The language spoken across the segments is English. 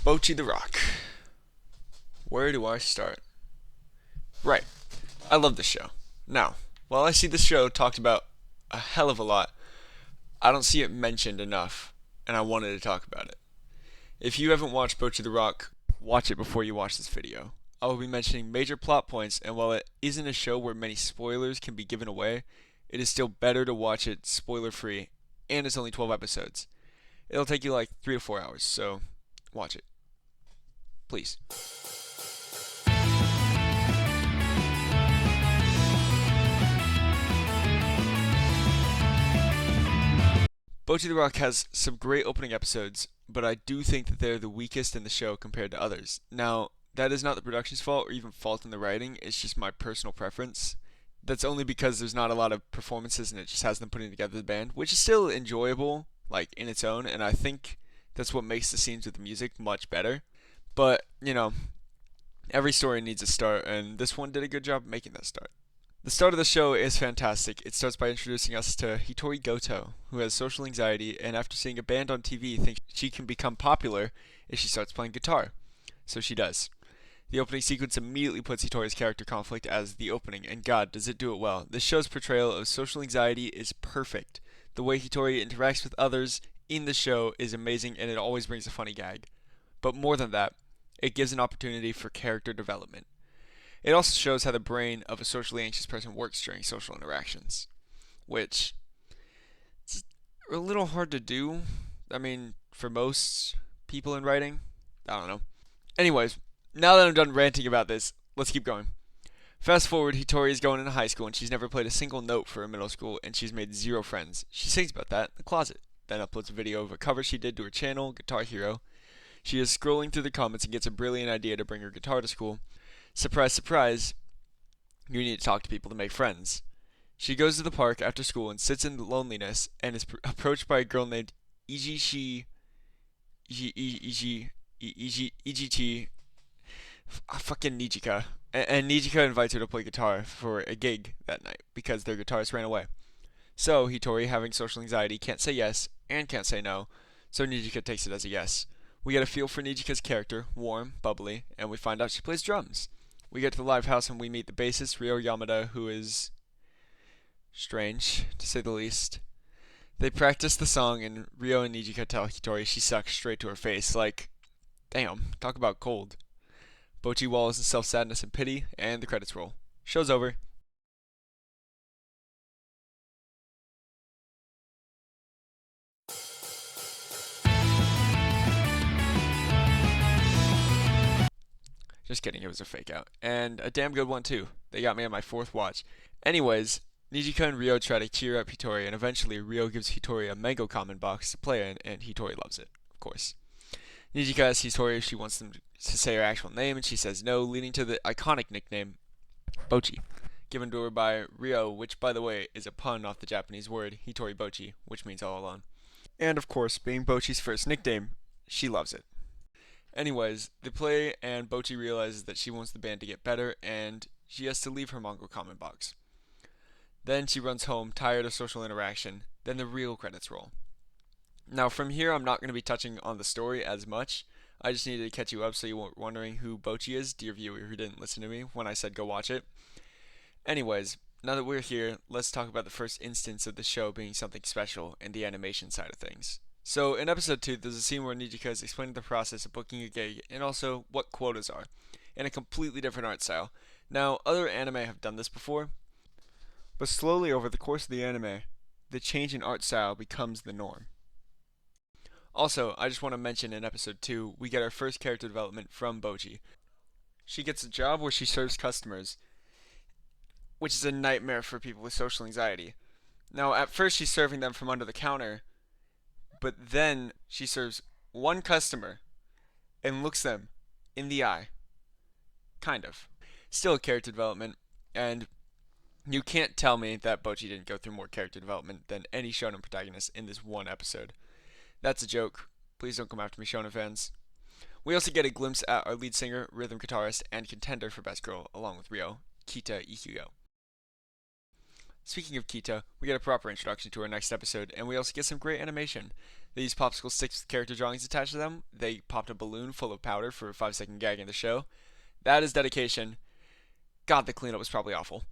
Bocchi the Rock. Where do I start? Right. I love this show. Now, while I see this show talked about a hell of a lot, I don't see it mentioned enough, and I wanted to talk about it. If you haven't watched Bocchi the Rock, watch it before you watch this video. I will be mentioning major plot points, and while it isn't a show where many spoilers can be given away, it is still better to watch it spoiler free, and it's only 12 episodes. It'll take you like 3 to 4 hours, so watch it. Please. Bocchi the Rock has some great opening episodes, but I do think that they're the weakest in the show compared to others. Now, that is not the production's fault or even fault in the writing, it's just my personal preference. That's only because there's not a lot of performances and it just has them putting together the band, which is still enjoyable, like in its own, and I think that's what makes the scenes with the music much better. But, every story needs a start, and this one did a good job making that start. The start of the show is fantastic. It starts by introducing us to Hitori Goto, who has social anxiety and after seeing a band on TV thinks she can become popular if she starts playing guitar. So she does. The opening sequence immediately puts Hitori's character conflict as the opening, and God, does it do it well. This show's portrayal of social anxiety is perfect. The way Hitori interacts with others in the show is amazing, and it always brings a funny gag. But more than that, it gives an opportunity for character development. It also shows how the brain of a socially anxious person works during social interactions, which is a little hard to do. I mean, for most people in writing, I don't know. Anyways, now that I'm done ranting about this, let's keep going. Fast forward, Hitori is going into high school and she's never played a single note for a middle school and she's made zero friends. She sings about that in the closet, then uploads a video of a cover she did to her channel, Guitar Hero. She is scrolling through the comments and gets a brilliant idea to bring her guitar to school. Surprise, surprise, you need to talk to people to make friends. She goes to the park after school and sits in loneliness and is approached by a girl named Ijichi fucking Nijika. And Nijika invites her to play guitar for a gig that night because their guitarist ran away. So Hitori, having social anxiety, can't say yes and can't say no, so Nijika takes it as a yes. We get a feel for Nijika's character, warm, bubbly, and we find out she plays drums. We get to the live house and we meet the bassist, Ryo Yamada, who is strange, to say the least. They practice the song and Ryo and Nijika tell Hitori she sucks straight to her face, like, damn, talk about cold. Bocchi wallows in self-sadness and pity, and the credits roll. Show's over. Just kidding, it was a fake out. And a damn good one too. They got me on my fourth watch. Anyways, Nijika and Ryo try to cheer up Hitori, and eventually Ryo gives Hitori a mango comment box to play in, and Hitori loves it, of course. Nijika asks Hitori if she wants them to say her actual name, and she says no, leading to the iconic nickname, Bocchi, given to her by Ryo, which by the way is a pun off the Japanese word Hitori Bocchi, which means all alone. And of course, being Bocchi's first nickname, she loves it. Anyways, they play and Bocchi realizes that she wants the band to get better and she has to leave her Mongol comment box. Then she runs home, tired of social interaction. Then the real credits roll. Now from here I'm not going to be touching on the story as much. I just needed to catch you up so you weren't wondering who Bocchi is, dear viewer who didn't listen to me when I said go watch it. Anyways, now that we're here, let's talk about the first instance of the show being something special in the animation side of things. So in episode 2, there's a scene where Nijika is explaining the process of booking a gig and also what quotas are, in a completely different art style. Now, other anime have done this before, but slowly over the course of the anime, the change in art style becomes the norm. Also, I just want to mention in episode 2, we get our first character development from Bocchi. She gets a job where she serves customers, which is a nightmare for people with social anxiety. Now, at first she's serving them from under the counter, but then she serves one customer and looks them in the eye. Kind of. Still a character development, and you can't tell me that Bocchi didn't go through more character development than any shonen protagonist in this one episode. That's a joke. Please don't come after me, shonen fans. We also get a glimpse at our lead singer, rhythm guitarist, and contender for Best Girl, along with Ryo, Kita Ikugo. Speaking of Kita, we get a proper introduction to her next episode, and we also get some great animation. They used popsicle sticks with character drawings attached to them. They popped a balloon full of powder for a 5-second gag in the show. That is dedication. God, the cleanup was probably awful.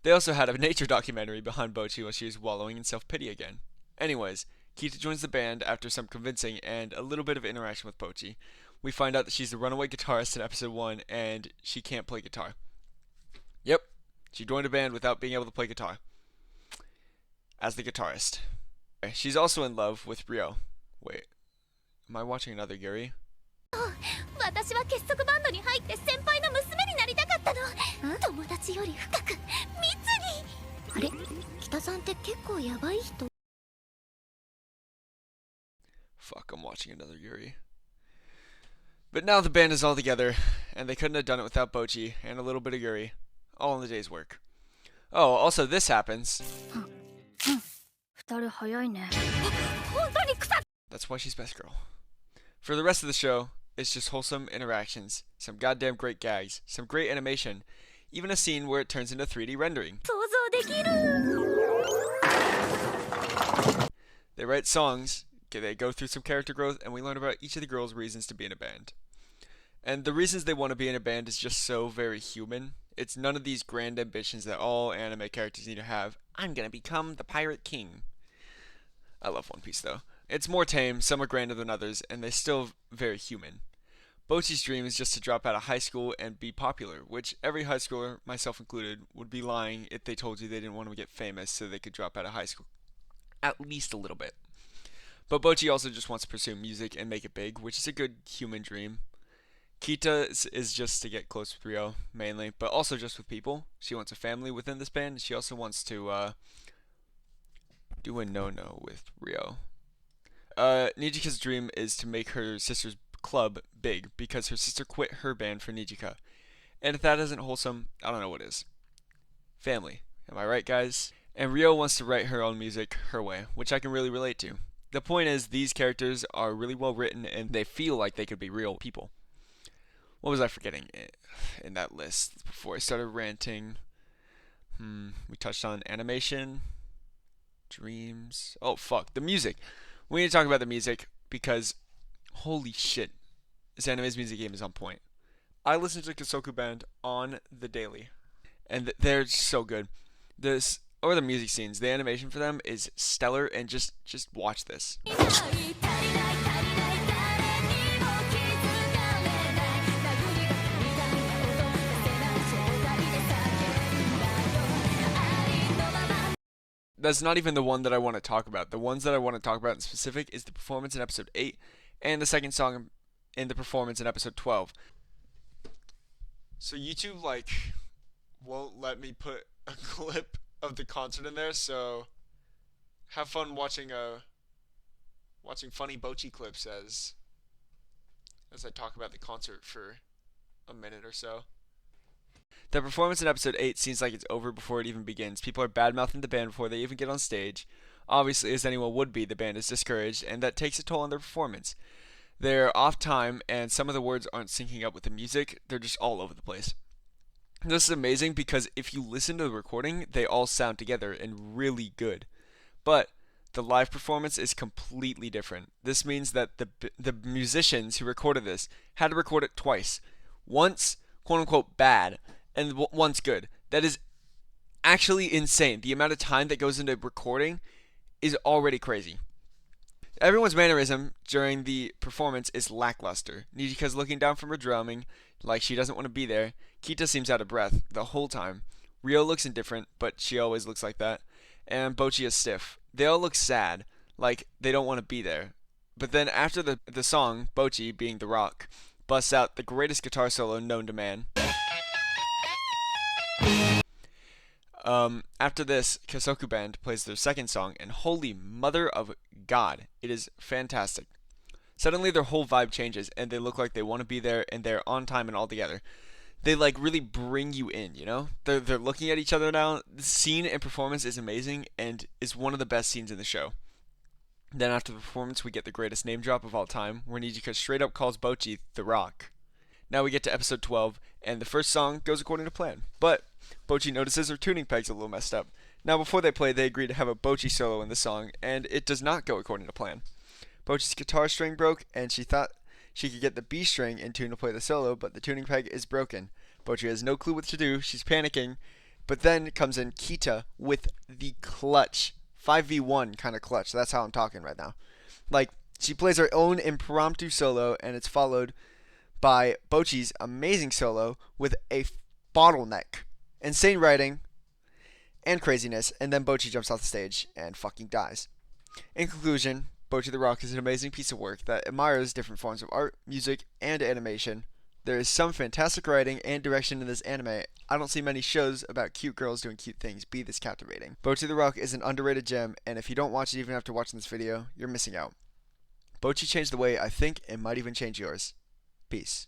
They also had a nature documentary behind Bocchi while she was wallowing in self-pity again. Anyways, Kita joins the band after some convincing and a little bit of interaction with Bocchi. We find out that she's the runaway guitarist in episode 1 and she can't play guitar. Yep, she joined a band without being able to play guitar. As the guitarist. She's also in love with Ryo. Wait, am I watching another Yuri? 私は結束バンドに入って先輩の娘になりたかったの。友達より深く密に。あれ、北さんって結構ヤバい人。Fuck, I'm watching another Yuri. But now the band is all together, and they couldn't have done it without Bocchi and a little bit of Yuri, all in the day's work. Oh, also this happens. That's why she's best girl. For the rest of the show, it's just wholesome interactions, some goddamn great gags, some great animation, even a scene where it turns into 3D rendering. They write songs, they go through some character growth, and we learn about each of the girls' reasons to be in a band. And the reasons they want to be in a band is just so very human. It's none of these grand ambitions that all anime characters need to have. I'm gonna become the Pirate King. I love One Piece though. It's more tame, some are grander than others, and they're still very human. Bocchi's dream is just to drop out of high school and be popular, which every high schooler, myself included, would be lying if they told you they didn't want to get famous so they could drop out of high school. At least a little bit. But Bocchi also just wants to pursue music and make it big, which is a good human dream. Kita is just to get close with Ryo, mainly, but also just with people. She wants a family within this band, and she also wants to do a no-no with Ryo. Nijika's dream is to make her sister's club big, because her sister quit her band for Nijika. And if that isn't wholesome, I don't know what is. Family. Am I right, guys? And Ryo wants to write her own music her way, which I can really relate to. The point is, these characters are really well written, and they feel like they could be real people. What was I forgetting in that list before I started ranting? We touched on animation, dreams. Oh, fuck. The music. We need to talk about the music because, holy shit, this anime's music game is on point. I listen to Kasoku Band on the daily, and they're so good. The music scenes, the animation for them is stellar, and just watch this. That's not even the one that I want to talk about. The ones that I want to talk about in specific is the performance in episode 8 and the second song in the performance in episode 12. So YouTube won't let me put a clip of the concert in there, so have fun watching funny Bocchi clips as I talk about the concert for a minute or so. The performance in episode 8 seems like it's over before it even begins. People are bad-mouthing the band before they even get on stage. Obviously, as anyone would be, the band is discouraged, and that takes a toll on their performance. They're off time, and some of the words aren't syncing up with the music. They're just all over the place. This is amazing because if you listen to the recording, they all sound together and really good. But the live performance is completely different. This means that the musicians who recorded this had to record it twice. Once, quote-unquote, bad, and once good. That is actually insane. The amount of time that goes into recording is already crazy. Everyone's mannerism during the performance is lackluster. Nijika's looking down from her drumming like she doesn't want to be there. Kita seems out of breath the whole time. Ryo looks indifferent, but she always looks like that. And Bocchi is stiff. They all look sad, like they don't want to be there. But then after the song, Bocchi, being the rock, busts out the greatest guitar solo known to man. After this, Kasoku Band plays their second song, and holy mother of God, it is fantastic. Suddenly their whole vibe changes, and they look like they want to be there, and they're on time and all together. They really bring you in, you know? They're looking at each other now. The scene and performance is amazing, and is one of the best scenes in the show. Then after the performance, we get the greatest name drop of all time, where Nijika straight up calls Bocchi the Rock. Now we get to episode 12, and the first song goes according to plan. But Bocchi notices her tuning peg's a little messed up. Now before they play, they agree to have a Bocchi solo in the song, and it does not go according to plan. Bocchi's guitar string broke, and she thought she could get the B string in tune to play the solo, but the tuning peg is broken. Bocchi has no clue what to do. She's panicking, but then comes in Kita with the clutch. 5v1 kind of clutch. That's how I'm talking right now. Like, she plays her own impromptu solo, and it's followed by Bocchi's amazing solo with a bottleneck. Insane writing and craziness, and then Bocchi jumps off the stage and fucking dies. In conclusion, Bocchi the Rock is an amazing piece of work that admires different forms of art, music, and animation. There is some fantastic writing and direction in this anime. I don't see many shows about cute girls doing cute things be this captivating. Bocchi the Rock is an underrated gem, and if you don't watch it even after watching this video, you're missing out. Bocchi changed the way I think and might even change yours. Peace.